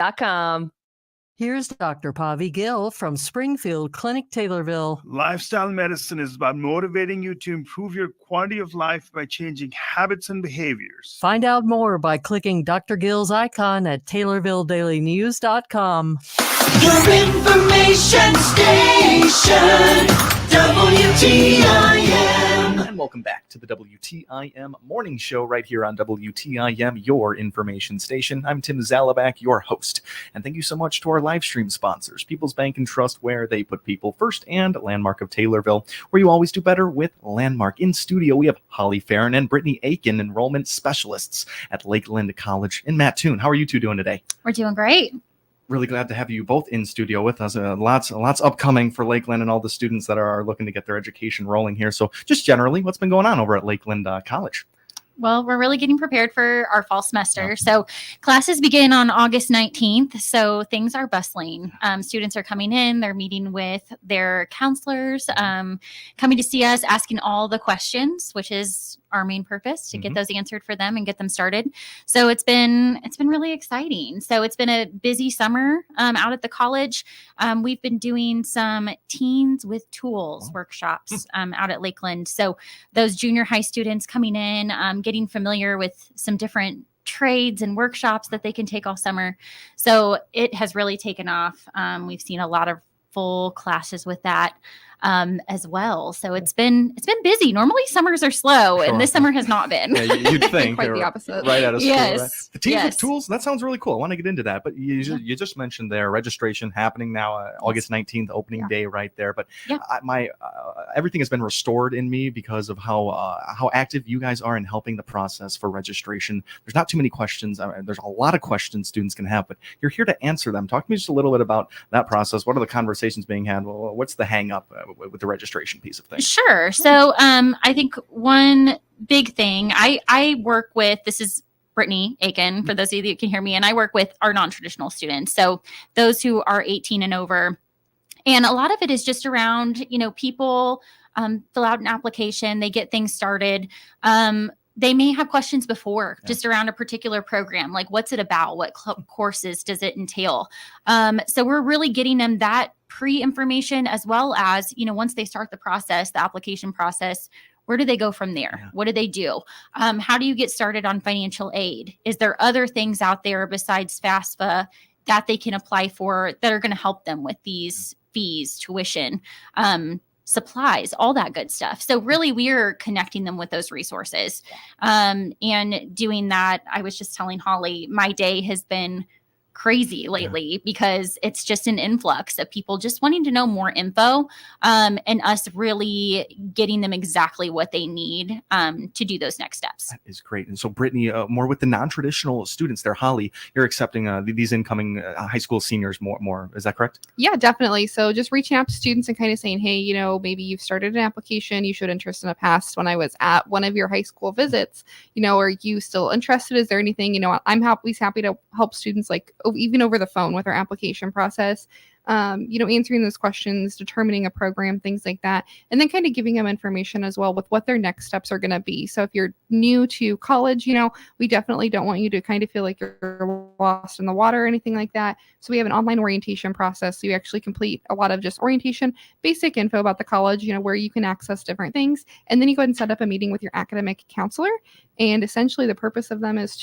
WTIM.com. Here's Dr. Pavi Gill from Springfield Clinic, Taylorville. Lifestyle medicine is about motivating you to improve your quality of life by changing habits and behaviors. Find out more by clicking Dr. Gill's icon at TaylorvilleDailyNews.com. Your information station, WTIM. And welcome back to the WTIM morning show right here on WTIM, your information station. I'm Tim Zalabak, your host. And thank you so much to our live stream sponsors, People's Bank and Trust, where they put people first, and Landmark of Taylorville, where you always do better with Landmark. In studio, we have Holly Farron and Brittany Aiken, enrollment specialists at Lakeland College in Mattoon. How are you two doing today? We're doing great. Really glad to have you both in studio with us. Lots upcoming for Lakeland and all the students that are looking to get their education rolling here. So just generally, what's been going on over at Lakeland College? Well, we're really getting prepared for our fall semester. So classes begin on August 19th. So things are bustling. Students are coming in, they're meeting with their counselors, coming to see us, asking all the questions, which is our main purpose, to get those answered for them and get them started. So it's been really exciting. So it's been a busy summer out at the college. We've been doing some Teens with Tools workshops out at Lakeland. So those junior high students coming in, getting familiar with some different trades and workshops that they can take all summer. So it has really taken off. We've seen a lot of full classes with that as well. So it's been busy. Normally summers are slow, and this summer has not been. Yeah, you'd think quite the opposite. Right out of school. Yes. Right? The Teens with Tools, that sounds really cool. I want to get into that, but you just mentioned their registration happening now, August 19th, opening day right there. But everything has been restored in me because of how active you guys are in helping the process for registration. There's not too many questions. There's a lot of questions students can have, but you're here to answer them. Talk to me just a little bit about that process. What are the conversations being had? Well, what's the hang up with the registration piece of things? Sure. So I think one big thing I work with, this is Brittany Aiken, for those of you that can hear me, and I work with our non-traditional students. So those who are 18 and over. And a lot of it is just around, people fill out an application, they get things started. They may have questions before just around a particular program, like what's it about? What courses does it entail? So we're really getting them that pre-information, as well as, once they start the process, the application process, where do they go from there? Yeah. What do they do? How do you get started on financial aid? Is there other things out there besides FAFSA that they can apply for that are going to help them with these fees, tuition, supplies, all that good stuff. So really, we are connecting them with those resources. And doing that, I was just telling Holly, my day has been crazy lately because it's just an influx of people just wanting to know more info, and us really getting them exactly what they need to do those next steps. That is great. And so Brittany, more with the non-traditional students there, Holly, you're accepting these incoming high school seniors more. Is that correct? Yeah, definitely. So just reaching out to students and kind of saying, hey, maybe you've started an application, you showed interest in the past when I was at one of your high school visits, are you still interested? Is there anything, I'm always happy to help students even over the phone with our application process, answering those questions, determining a program, things like that, and then kind of giving them information as well with what their next steps are going to be. So if you're new to college, we definitely don't want you to kind of feel like you're lost in the water or anything like that. So we have an online orientation process. So you actually complete a lot of just orientation, basic info about the college, where you can access different things. And then you go ahead and set up a meeting with your academic counselor. And essentially the purpose of them is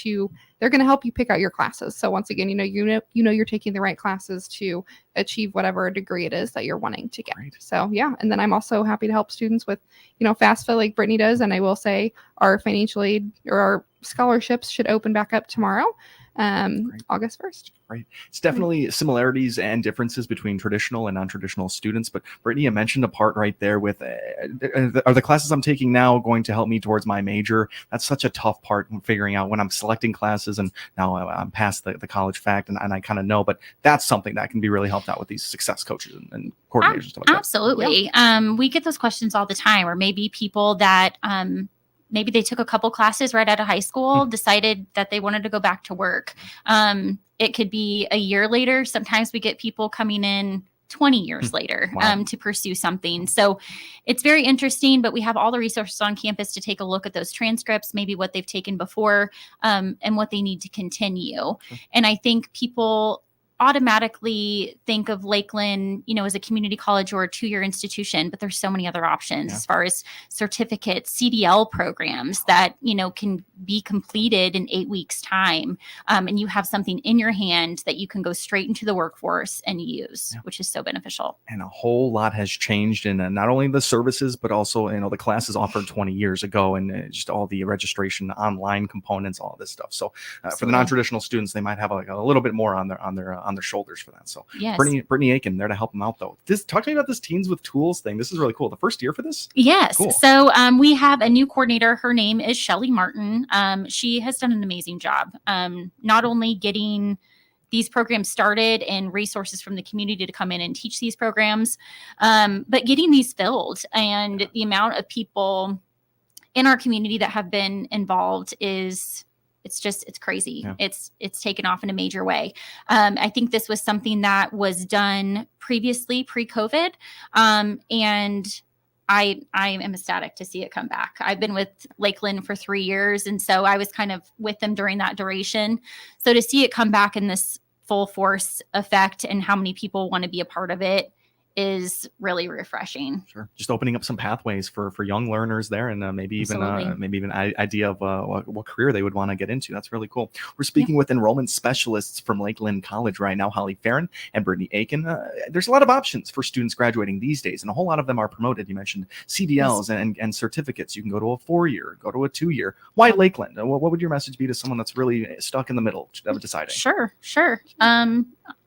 they're going to help you pick out your classes. So once again, you're taking the right classes to achieve whatever degree it is that you're wanting to get. Right. So yeah. And then I'm also happy to help students with, FAFSA like Brittany does. And I will say our financial aid or our scholarships should open back up tomorrow. August 1st. Right. It's definitely similarities and differences between traditional and non-traditional students. But Brittany, you mentioned a part right there with, are the classes I'm taking now going to help me towards my major? That's such a tough part in figuring out when I'm selecting classes, and now I'm past the college fact and I kind of know, but that's something that can be really helped out with these success coaches and coordinators and stuff like that. Absolutely. Yeah. We get those questions all the time, or maybe people that, maybe they took a couple classes right out of high school, decided that they wanted to go back to work. It could be a year later. Sometimes we get people coming in 20 years later to pursue something. So it's very interesting, but we have all the resources on campus to take a look at those transcripts, maybe what they've taken before, and what they need to continue. And I think people automatically think of Lakeland, as a community college or a 2-year institution, but there's so many other options as far as certificates, CDL programs that, can be completed in 8 weeks time. And you have something in your hand that you can go straight into the workforce and use, which is so beneficial. And a whole lot has changed in not only the services, but also, the classes offered 20 years ago, and just all the registration, online components, all this stuff. So for the non-traditional students, they might have a little bit more on their shoulders for that. So yes. Brittany Aiken there to help them out though. Talk to me about this Teens with Tools thing. This is really cool. The first year for this? Yes. Cool. So we have a new coordinator. Her name is Shelly Martin. She has done an amazing job. Not only getting these programs started and resources from the community to come in and teach these programs, but getting these filled, and the amount of people in our community that have been involved it's crazy. Yeah. It's taken off in a major way. I think this was something that was done previously pre-COVID. And I am ecstatic to see it come back. I've been with Lakeland for 3 years. And so I was kind of with them during that duration. So to see it come back in this full force effect and how many people want to be a part of it is really refreshing. Sure. Just opening up some pathways for young learners there, and maybe even idea of what career they would want to get into. That's really cool. We're speaking with enrollment specialists from Lakeland College right now, Holly Farron and Brittany Aiken. There's a lot of options for students graduating these days, and a whole lot of them are promoted. You mentioned CDLs and certificates. You can go to a 4-year, go to a 2-year. Why Lakeland? What would your message be to someone that's really stuck in the middle of deciding? Sure.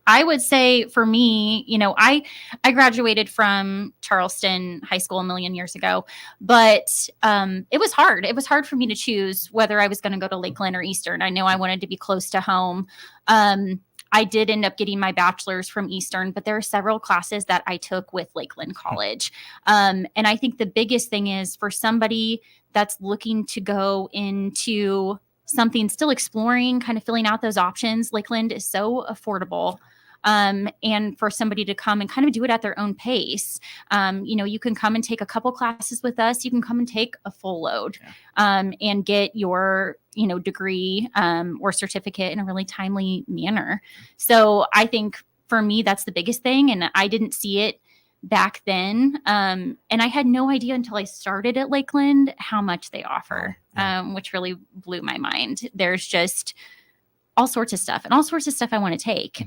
I would say for me, I graduated from Charleston High School a million years ago, but it was hard. It was hard for me to choose whether I was going to go to Lakeland or Eastern. I know I wanted to be close to home. I did end up getting my bachelor's from Eastern, but there are several classes that I took with Lakeland College. And I think the biggest thing is for somebody that's looking to go into something, still exploring, kind of filling out those options, Lakeland is so affordable. And for somebody to come and kind of do it at their own pace. You can come and take a couple classes with us. You can come and take a full load, and get your, degree, or certificate in a really timely manner. So I think for me, that's the biggest thing. And I didn't see it back then. And I had no idea until I started at Lakeland how much they offer, which really blew my mind. There's just all sorts of stuff I want to take.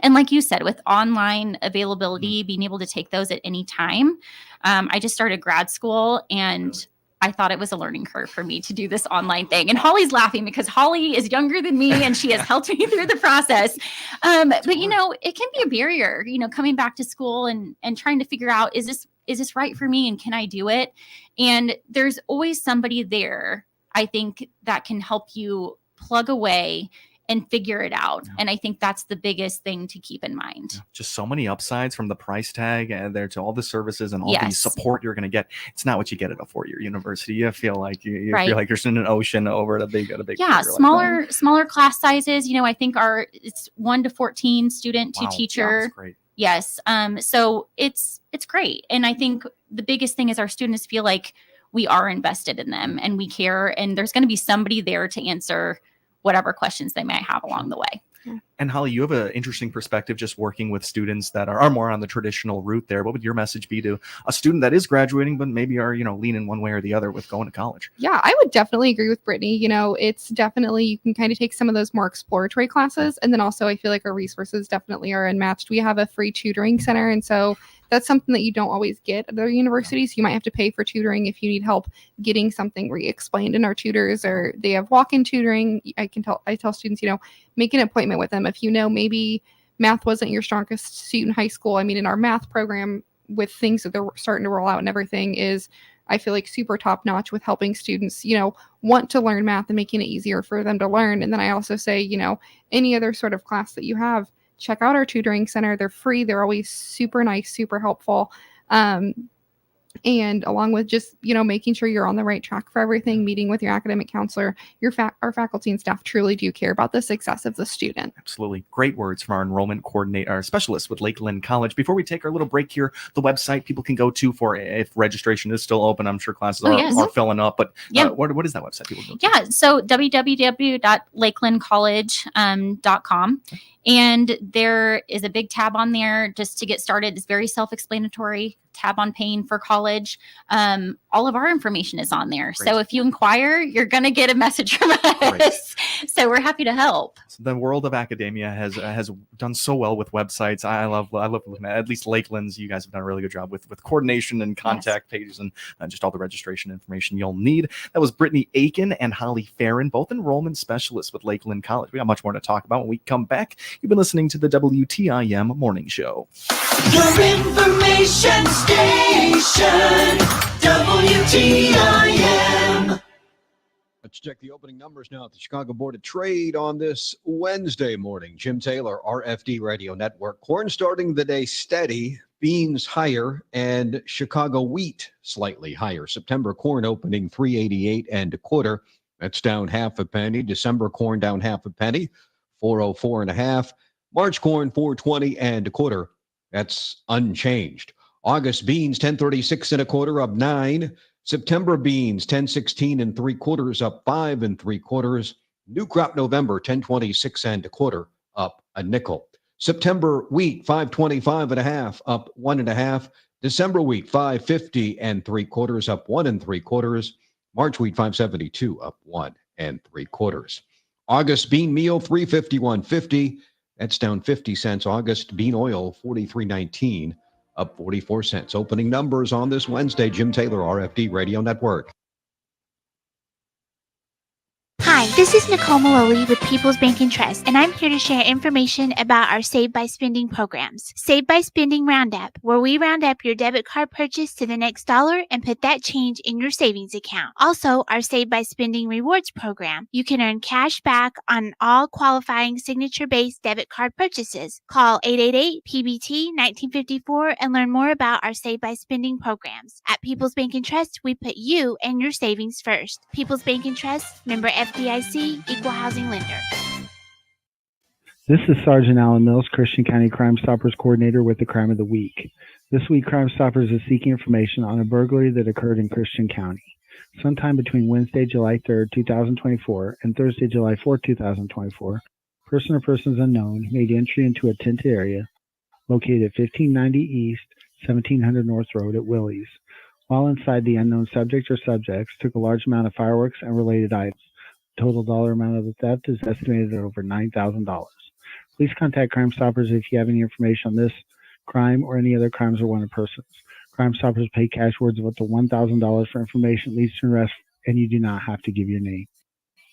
And like you said, with online availability, being able to take those at any time. I just started grad school, and I thought it was a learning curve for me to do this online thing. And Holly's laughing because Holly is younger than me and she has helped me through the process. But it can be a barrier, coming back to school and trying to figure out, is this right for me? And can I do it? And there's always somebody there, I think, that can help you plug away and figure it out. And I think that's the biggest thing to keep in mind. Just so many upsides from the price tag and there to all the services and all the support you're going to get. It's not what you get at a 4-year university. You feel like you feel like you're in an ocean over at a big smaller class sizes. I think it's 1 to 14 student to teacher. That's great. Yes. So it's great. And I think the biggest thing is our students feel like we are invested in them and we care, and there's going to be somebody there to answer whatever questions they might have along the way. And Holly, you have an interesting perspective just working with students that are more on the traditional route there. What would your message be to a student that is graduating, but maybe are, leaning one way or the other with going to college? Yeah, I would definitely agree with Brittany. It's definitely, you can kind of take some of those more exploratory classes. And then also I feel like our resources definitely are unmatched. We have a free tutoring center. And so that's something that you don't always get at other universities. You might have to pay for tutoring if you need help getting something re-explained in our tutors, or they have walk-in tutoring. I tell students, make an appointment with them. If maybe math wasn't your strongest suit in high school. I mean, in our math program with things that they're starting to roll out and everything is, I feel like, super top notch with helping students, want to learn math and making it easier for them to learn. And then I also say, any other sort of class that you have, check out our tutoring center. They're free. They're always super nice, super helpful. And along with just, making sure you're on the right track for everything, meeting with your academic counselor, our faculty and staff truly do care about the success of the student. Absolutely. Great words from our enrollment coordinator, our specialist with Lakeland College. Before we take our little break here, the website people can go to for if registration is still open. I'm sure classes are filling up, but what is that website people go to? Yeah. So www.lakelandcollege.com. And there is a big tab on there just to get started. It's very self-explanatory. Tab on paying for college. All of our information is on there. Great. So if you inquire, you're going to get a message from us. So we're happy to help. So the world of academia has done so well with websites. I love looking at least Lakeland's. You guys have done a really good job with coordination and contact pages and just all the registration information you'll need. That was Brittany Aiken and Holly Farron, both enrollment specialists with Lakeland College. We got much more to talk about when we come back. You've been listening to the WTIM Morning Show. Your information station, WTIM. Let's check the opening numbers now at the Chicago Board of Trade on this Wednesday morning. Jim Taylor, RFD Radio Network. Corn starting the day steady, beans higher, and Chicago wheat slightly higher. September corn opening 388 and a quarter. That's down half a penny. December corn down half a penny, 404 and a half. March corn 420 and a quarter. That's unchanged. August beans 1036 and a quarter, up 9. September beans 1016 and 3/4, up 5 3/4. New crop November 1026 and a quarter, up a nickel. September wheat 525 and a half, up 1 1/2. December wheat 550 and 3/4, up 1 3/4. March wheat 572, up 1 3/4. August bean meal 351.50. That's down 50 cents. August bean oil 43.19, up 44 cents. Opening numbers on this Wednesday. Jim Taylor, RFD Radio Network. Hi, this is Nicole Maloli with People's Bank and Trust, and I'm here to share information about our Save by Spending programs. Save by Spending Roundup, where we round up your debit card purchase to the next dollar and put that change in your savings account. Also, our Save by Spending Rewards program. You can earn cash back on all qualifying signature-based debit card purchases. Call 888-PBT-1954 and learn more about our Save by Spending programs. At People's Bank and Trust, we put you and your savings first. People's Bank and Trust, member FDIC, equal housing lender. This is Sergeant Alan Mills, Christian County Crime Stoppers Coordinator with the Crime of the Week. This week, Crime Stoppers is seeking information on a burglary that occurred in Christian County. Sometime between Wednesday, July 3rd, 2024 and Thursday, July 4th, 2024, person or persons unknown made entry into a tented area located at 1590 East, 1700 North Road at Willie's. While inside, the unknown subject or subjects took a large amount of fireworks and related items. The total dollar amount of the theft is estimated at over $9,000. Please contact Crime Stoppers if you have any information on this crime or any other crimes or wanted persons. Crime Stoppers pay cash rewards of up to $1,000 for information that leads to an arrest, and you do not have to give your name.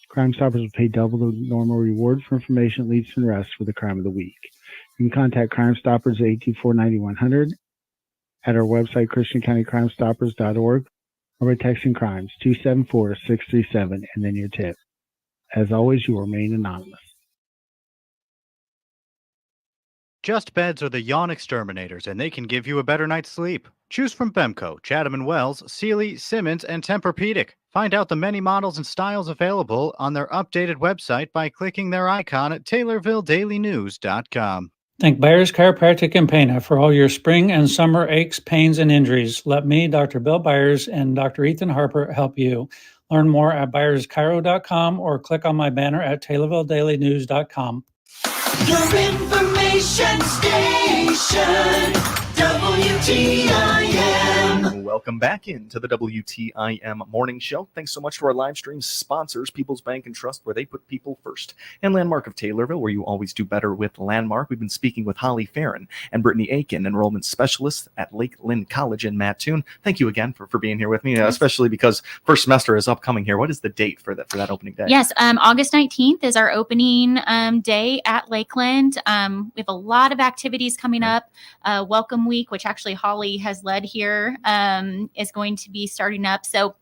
Crime Stoppers will pay double the normal reward for information that leads to an arrest for the Crime of the Week. You can contact Crime Stoppers at 824-9100, at our website, christiancountycrimestoppers.org, or by texting crimes 274-637 and then your tip. As always, you remain anonymous. Just Beds are the yawn exterminators, and they can give you a better night's sleep. Choose from Bemco, Chatham & Wells, Sealy, Simmons, and Tempur-Pedic. Find out the many models and styles available on their updated website by clicking their icon at TaylorvilleDailyNews.com. Thank Byers Chiropractic in Pana for all your spring and summer aches, pains, and injuries. Let me, Dr. Bill Byers, and Dr. Ethan Harper help you. Learn more at byerschiro.com or click on my banner at TaylorvilleDailyNews.com. Your information station, WTIM. Welcome back into the WTIM Morning Show. Thanks so much to our live stream sponsors, People's Bank and Trust, where they put people first, and Landmark of Taylorville, where you always do better with Landmark. We've been speaking with Holly Farron and Brittany Aiken, enrollment specialists at Lakeland College in Mattoon. Thank you again for being here with me, especially because first semester is upcoming here. What is the date for that opening day? Yes, August 19th is our opening day at Lakeland. We have a lot of activities coming up. Welcome Week, which actually Holly has led here, is going to be starting up. So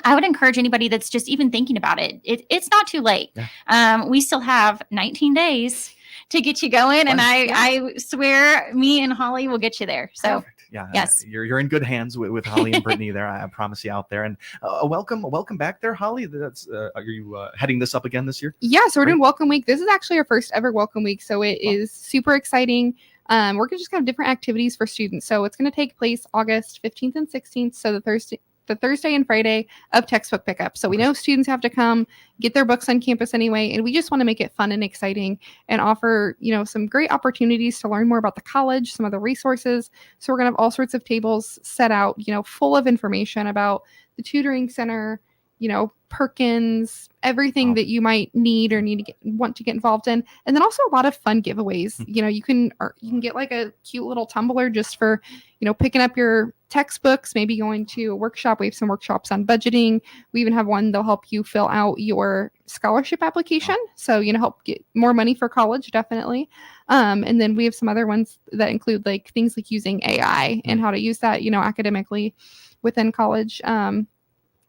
I would encourage anybody that's just even thinking about it. It's not too late. Yeah. We still have 19 days to get you going. And I swear me and Holly will get you there. So perfect. Yeah, yes, you're in good hands with Holly and Brittany there. I promise you out there. And welcome back there, Holly. That's are you heading this up again this year? Yeah, so we're doing Welcome Week. This is actually our first ever Welcome Week, so it is super exciting. We're going to just have different activities for students. So it's going to take place August 15th and 16th. So the the Thursday and Friday of textbook pickup. So we know students have to come get their books on campus anyway, and we just want to make it fun and exciting and offer, some great opportunities to learn more about the college, some of the resources. So we're going to have all sorts of tables set out, full of information about the tutoring center, Perkins, everything that you might need or want to get involved in. And then also a lot of fun giveaways. You can get like a cute little tumbler just for, picking up your textbooks, maybe going to a workshop. We have some workshops on budgeting. We even have one that'll help you fill out your scholarship application. So, help get more money for college, definitely. And then we have some other ones that include like things like using AI and how to use that, academically within college.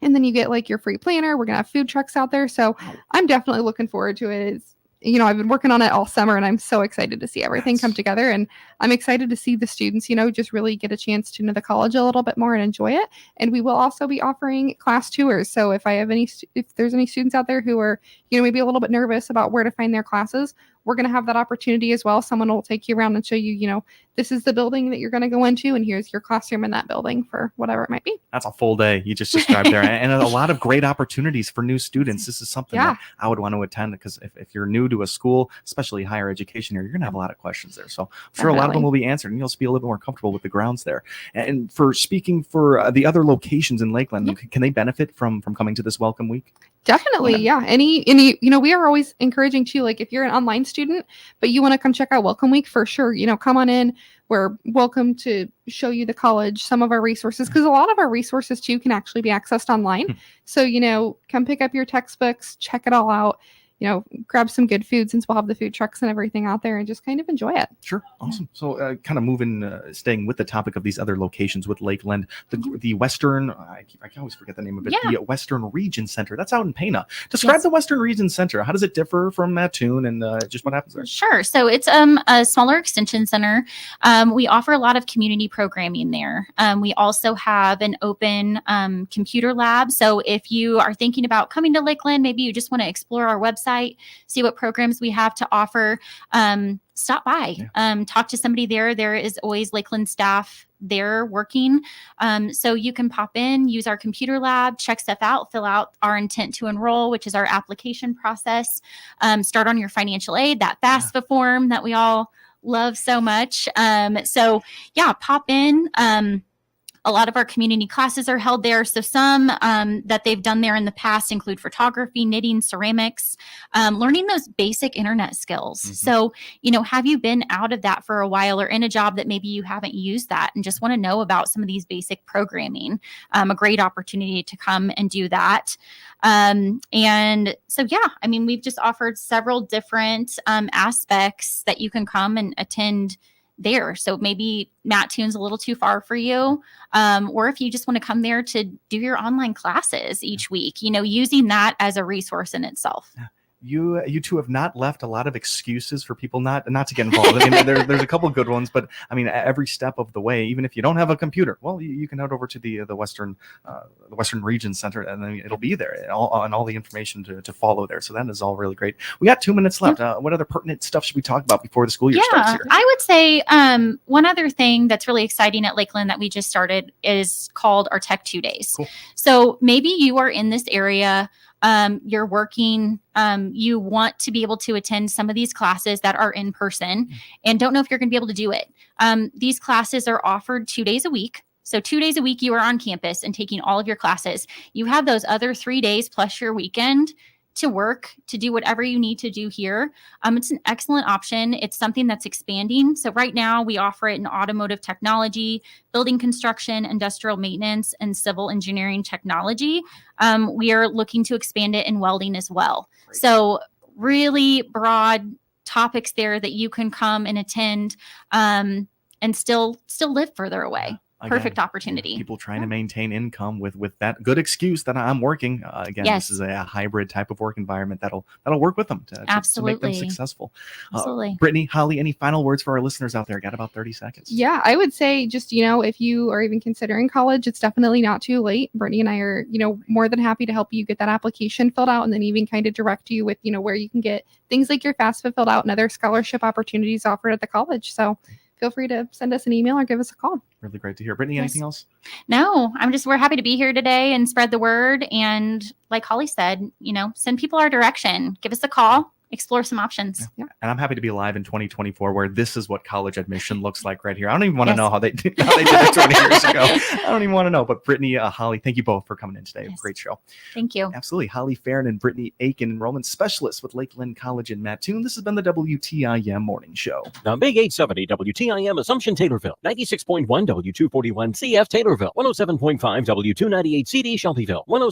And then you get like your free planner. We're going to have food trucks out there. So I'm definitely looking forward to it. I've been working on it all summer and I'm so excited to see everything come together. And I'm excited to see the students, just really get a chance to know the college a little bit more and enjoy it. And we will also be offering class tours. So if there's any students out there who are, maybe a little bit nervous about where to find their classes, we're going to have that opportunity as well. Someone will take you around and show you, this is the building that you're going to go into, and here's your classroom in that building for whatever it might be. That's a full day you just described there, and a lot of great opportunities for new students. This is something that I would want to attend, because if you're new to a school, especially higher education here, you're going to have a lot of questions there. So I'm sure a lot of them will be answered, and you'll just be a little bit more comfortable with the grounds there. And for speaking for the other locations in Lakeland, can they benefit from coming to this Welcome Week? Definitely. Yeah. Any, we are always encouraging too, like if you're an online student, but you want to come check out Welcome Week, for sure, come on in. We're welcome to show you the college, some of our resources, because a lot of our resources too can actually be accessed online. So, come pick up your textbooks, check it all out, grab some good food, since we'll have the food trucks and everything out there, and just kind of enjoy it. Sure. Awesome. So kind of moving, staying with the topic of these other locations with Lakeland, the Western, I can always forget the name of it, the Western Region Center. That's out in Pana. Describe the Western Region Center. How does it differ from Mattoon, and just what happens there? Sure. So it's a smaller extension center. We offer a lot of community programming there. We also have an open computer lab. So if you are thinking about coming to Lakeland, maybe you just want to explore our website, see what programs we have to offer, stop by, talk to somebody there. There is always Lakeland staff there working. So you can pop in, use our computer lab, check stuff out, fill out our intent to enroll, which is our application process, start on your financial aid, that FAFSA form that we all love so much. Pop in. A lot of our community classes are held there. So some that they've done there in the past include photography, knitting, ceramics, learning those basic internet skills. So, have you been out of that for a while, or in a job that maybe you haven't used that and just want to know about some of these basic programming? A great opportunity to come and do that. We've just offered several different aspects that you can come and attend there. So maybe Mattoon's a little too far for you. Or if you just want to come there to do your online classes each week, using that as a resource in itself. You two have not left a lot of excuses for people not to get involved. I mean, there's a couple of good ones, but I mean, every step of the way, even if you don't have a computer, well, you can head over to the Western Region Center, and then it'll be there, and all the information to follow there. So that is all really great. We got 2 minutes left. What other pertinent stuff should we talk about before the school year starts here? I would say one other thing that's really exciting at Lakeland that we just started is called our Tech 2 Days. Cool. So maybe you are in this area. You're working, you want to be able to attend some of these classes that are in person and don't know if you're going to be able to do it. These classes are offered 2 days a week. So 2 days a week, you are on campus and taking all of your classes. You have those other 3 days plus your weekend to work, to do whatever you need to do here. It's an excellent option. It's something that's expanding. So right now we offer it in automotive technology, building construction, industrial maintenance, and civil engineering technology. We are looking to expand it in welding as well. Great. So really broad topics there that you can come and attend and still live further away. Perfect opportunity. People trying to maintain income with that good excuse that I'm working. Again, this is a hybrid type of work environment that'll work with them to make them successful. Absolutely. Brittany, Holly, any final words for our listeners out there? Got about 30 seconds. Yeah, I would say just, if you are even considering college, it's definitely not too late. Brittany and I are, more than happy to help you get that application filled out, and then even kind of direct you with, where you can get things like your FAFSA filled out and other scholarship opportunities offered at the college. So feel free to send us an email or give us a call. Really great to hear. Brittany, Yes. anything else? No, we're happy to be here today and spread the word. And like Holly said, send people our direction. Give us a call, explore some options. Yeah. And I'm happy to be alive in 2024 where this is what college admission looks like right here. I don't even want to Yes. know how they did it 20 years ago. I don't even want to know. But Brittany, Holly, thank you both for coming in today. Yes. Great show. Thank you. Absolutely. Holly Farron and Brittany Aiken, enrollment specialists with Lakeland College in Mattoon. This has been the WTIM Morning Show. The Big 870 WTIM Assumption Taylorville, 96.1 W241 CF Taylorville, 107.5 W298 CD Shelbyville, 107